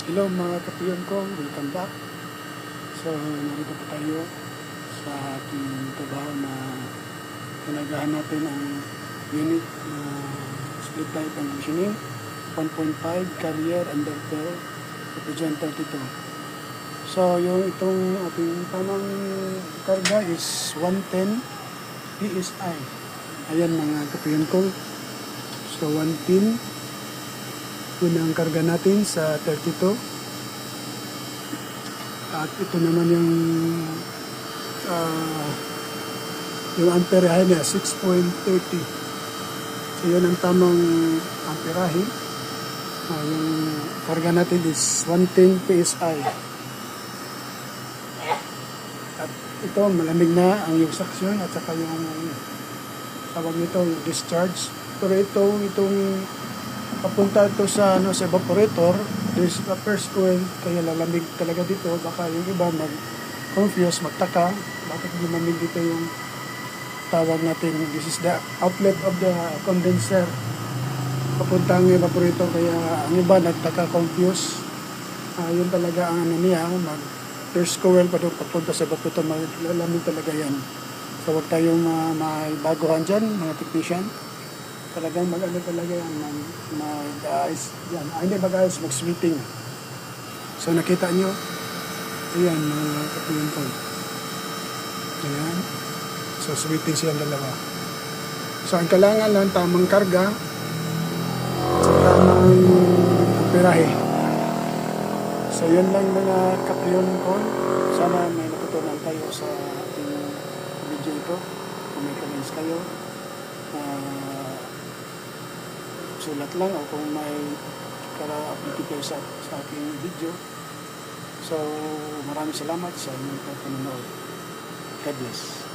Hello mga kapiyon ko, welcome back. So, narito po tayo sa ating trabaho na tinagahan natin ang unit na split type and machining 1.5 carrier inverter represent 32. So, itong ating tamang karga is 110 PSI. Ayan mga kapiyon ko. So, 110 yun ang karga natin sa 32 at ito naman yung amperahe niya 6.30. So yun ang tamang amperahe. Yung karga natin is 110 PSI at ito malamig na ang yung suction at saka yung tawag nito yung discharge, pero itong papunta ito sa sa evaporator. There's a first coil, kaya lalamig talaga dito. Baka yung iba mag-confuse, magtaka bakit lumamig dito yung tawag natin. This is the outlet of the condenser papunta ang evaporator, kaya ang iba nagtaka, confuse. Yun talaga ang niya, first coil pa doon papunta sa evaporator, lalamig talaga yan. So huwag tayong may baguhan dyan mga technician. Talagang mag-ano talaga yan, mag-ayos yan. Hindi mag-ayos, mag-sweeting. So nakita nyo, ayan mga kapiyon ko. Ayan. So sweeting silang dalawa. So ang kailangan lang tamang karga at tamang amperahe. So yun lang mga kapiyon ko. Sana may natutunan tayo sa ating video ito. Kung may comments kayo, sulat lang, o kung may kara-update kayo sa aking video. So maraming salamat sa inyong panonood. God bless.